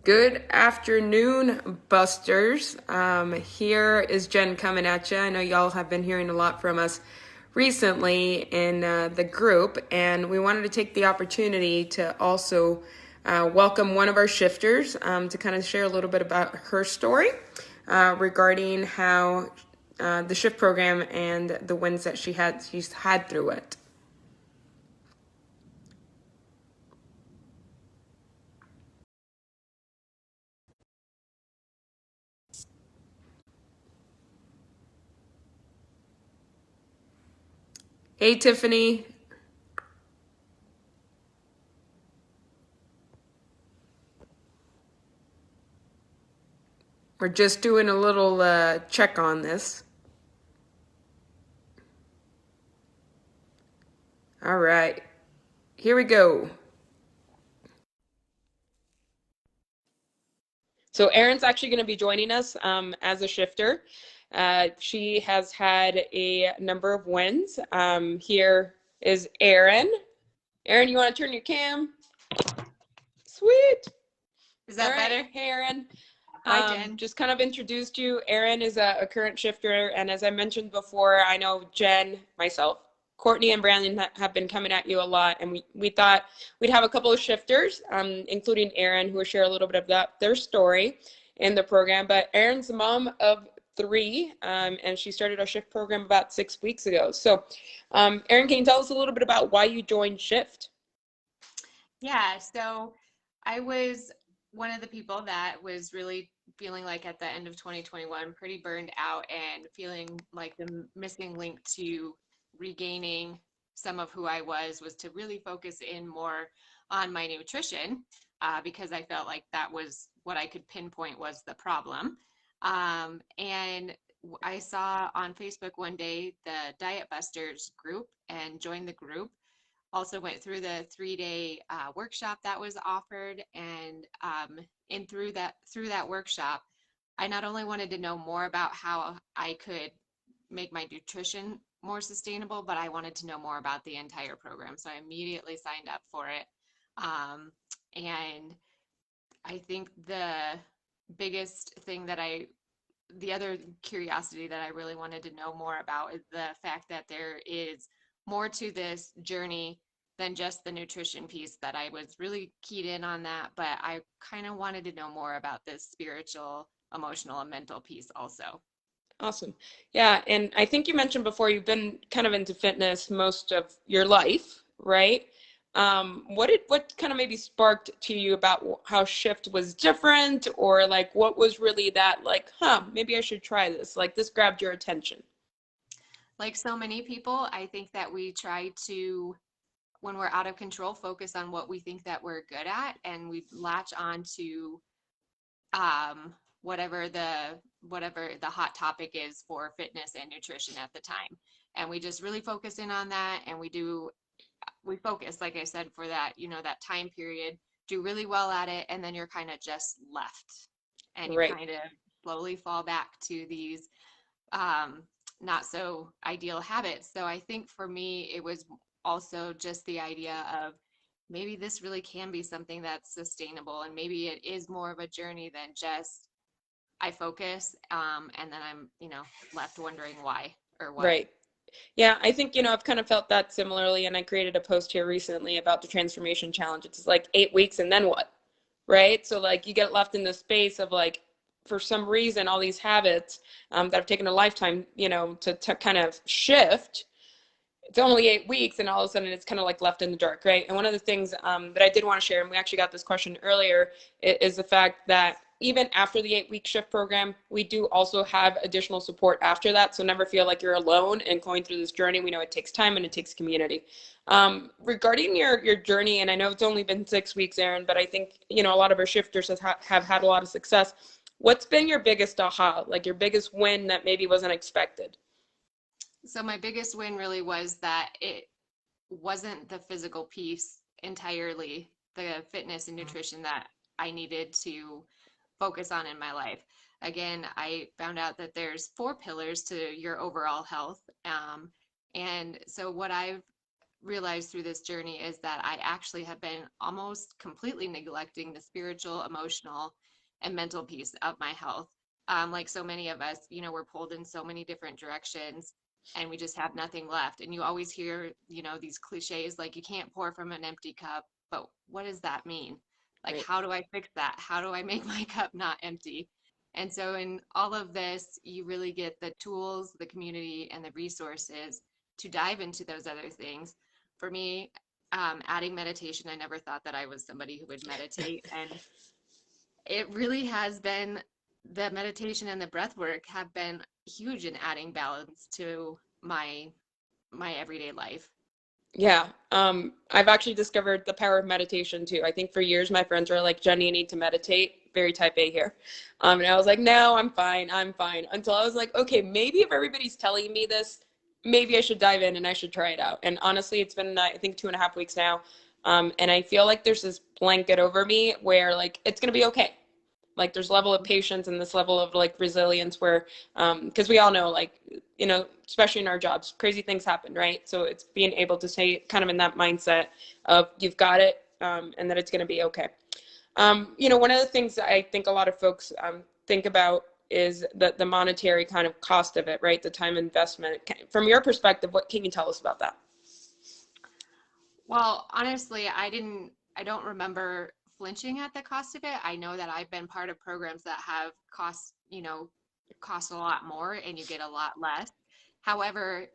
Good afternoon, Busters. Here is Jen coming at you. I know y'all have been hearing a lot from us recently in the group, and we wanted to take the opportunity to also welcome one of our shifters to kind of share a little bit about her story regarding how the shift program and the wins that she's had through it. Hey, Tiffany. We're just doing a little check on this. All right, here we go. So Erin's actually going to be joining us as a shifter. She has had a number of wins. Here is Erin. Erin, you want to turn your cam? Sweet. Is that better? Hey, Erin. Hi, Jen. Just kind of introduced you. Erin is a current shifter, and as I mentioned before, I know Jen, myself, Courtney, and Brandon have been coming at you a lot, and we thought we'd have a couple of shifters, including Erin, who will share a little bit of their story in the program. But Erin's the mom of three, and she started our shift program about 6 weeks ago. So, Erin, can you tell us a little bit about why you joined Shift? Yeah, so I was one of the people that was really feeling like at the end of 2021, pretty burned out and feeling like the missing link to regaining some of who I was to really focus in more on my nutrition because I felt like that was what I could pinpoint was the problem. And I saw on Facebook one day the Diet Busters group and joined the group. Also went through the 3-day workshop that was offered, and in through that workshop, I not only wanted to know more about how I could make my nutrition more sustainable, but I wanted to know more about the entire program. So I immediately signed up for it. And I think biggest thing that the other curiosity that I really wanted to know more about is the fact that there is more to this journey than just the nutrition piece, that I was really keyed in on that, but I kind of wanted to know more about this spiritual, emotional, and mental piece also. Awesome. Yeah, and I think you mentioned before you've been kind of into fitness most of your life, right? What kind of maybe sparked to you about how Shift was different, or like what was really that like, maybe I should try this. Like this grabbed your attention. Like so many people, I think that we try to, when we're out of control, focus on what we think that we're good at, and we latch on to um, whatever the hot topic is for fitness and nutrition at the time. And we just really focus in on that, and we focus, like I said, for that, that time period, do really well at it, and then you're kind of just left, and you Right. kind of slowly fall back to these um, not so ideal habits. So I think for me, it was also just the idea of maybe this really can be something that's sustainable, and maybe it is more of a journey than just I focus and then I'm, left wondering why or what. Right. Yeah, I think, I've kind of felt that similarly, and I created a post here recently about the transformation challenge. It's like 8 weeks and then what? Right? So like you get left in the space of like, for some reason, all these habits that have taken a lifetime, to kind of shift. It's only 8 weeks, and all of a sudden it's kind of like left in the dark, right? And one of the things that I did want to share, and we actually got this question earlier, is the fact that even after the 8 week shift program, we do also have additional support after that. So never feel like you're alone in going through this journey. We know it takes time and it takes community. Regarding your journey, and I know it's only been 6 weeks, Erin, but I think a lot of our shifters have had a lot of success. What's been your biggest aha, like your biggest win that maybe wasn't expected? So my biggest win really was that it wasn't the physical piece entirely, the fitness and nutrition that I needed to focus on in my life. Again, I found out that there's 4 pillars to your overall health. And so what I've realized through this journey is that I actually have been almost completely neglecting the spiritual, emotional, and mental piece of my health. Like so many of us, you know, we're pulled in so many different directions and we just have nothing left. And you always hear, you know, these cliches like you can't pour from an empty cup, but what does that mean? Like, Right. how do I fix that? How do I make my cup not empty? And so, in all of this, you really get the tools, the community, and the resources to dive into those other things. For me, adding meditation, I never thought that I was somebody who would meditate. And it really has been the meditation and the breath work have been huge in adding balance to my everyday life. Yeah. I've actually discovered the power of meditation too. I think for years my friends were like, Jenny, you need to meditate. Very type A here. And I was like, no, I'm fine. I'm fine. Until I was like, okay, maybe if everybody's telling me this, maybe I should dive in and I should try it out. And honestly, it's been, I think, 2.5 weeks now. And I feel like there's this blanket over me where like, it's going to be okay. Like there's level of patience and this level of like resilience where, because we all know like, you know, especially in our jobs, crazy things happen, right? So it's being able to stay kind of in that mindset of you've got it, and that it's going to be okay. You know, one of the things that I think a lot of folks think about is the monetary kind of cost of it, right? The time investment. From your perspective, what can you tell us about that? Well, honestly, I don't remember flinching at the cost of it. I know that I've been part of programs that have cost, you know, cost a lot more and you get a lot less. However,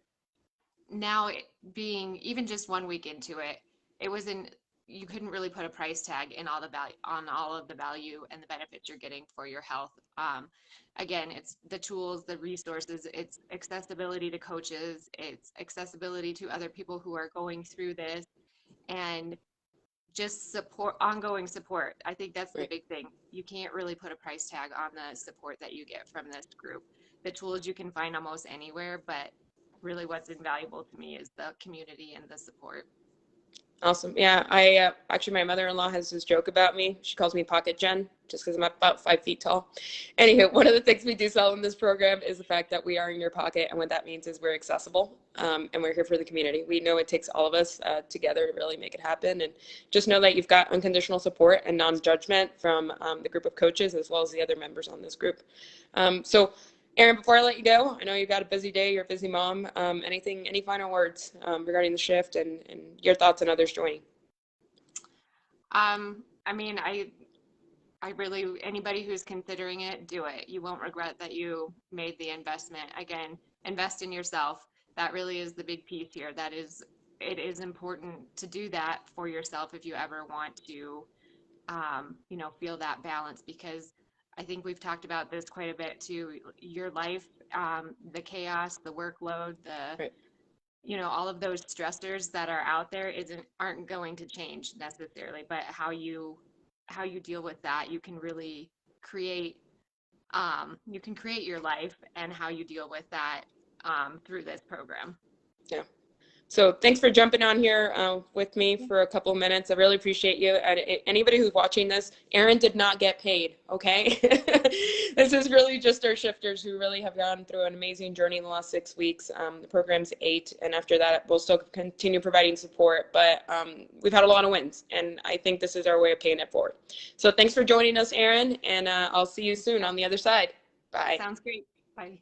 now being even just 1 week into it, it wasn't you couldn't really put a price tag in all the value on all of the value and the benefits you're getting for your health. Again, it's the tools, the resources, it's accessibility to coaches, it's accessibility to other people who are going through this, and just support, ongoing support. I think that's the Right. big thing. You can't really put a price tag on the support that you get from this group. The tools you can find almost anywhere, but really what's invaluable to me is the community and the support. Awesome. Yeah, I actually my mother-in-law has this joke about me. She calls me Pocket Jen just because I'm about 5 feet tall. Anywho, one of the things we do sell in this program is the fact that we are in your pocket, and what that means is we're accessible, and we're here for the community. We know it takes all of us together to really make it happen, and just know that you've got unconditional support and non-judgment from the group of coaches as well as the other members on this group. So Erin, before I let you go, I know you've got a busy day, you're a busy mom. Any final words regarding the shift and your thoughts on others joining? I mean, I really, anybody who's considering it, do it. You won't regret that you made the investment. Again, invest in yourself. That really is the big piece here. It is important to do that for yourself if you ever want to, you know, feel that balance, because I think we've talked about this quite a bit too. Your life, the chaos, the workload, Right. you know, all of those stressors that are out there aren't going to change necessarily, but how you deal with that, you can really create you can create your life and how you deal with that through this program. Yeah. So thanks for jumping on here with me for a couple of minutes. I really appreciate you. And anybody who's watching this, Erin did not get paid, okay? This is really just our shifters who really have gone through an amazing journey in the last 6 weeks. The program's 8, and after that, we'll still continue providing support. But we've had a lot of wins, and I think this is our way of paying it forward. So thanks for joining us, Erin, and I'll see you soon on the other side. Bye. Sounds great. Bye.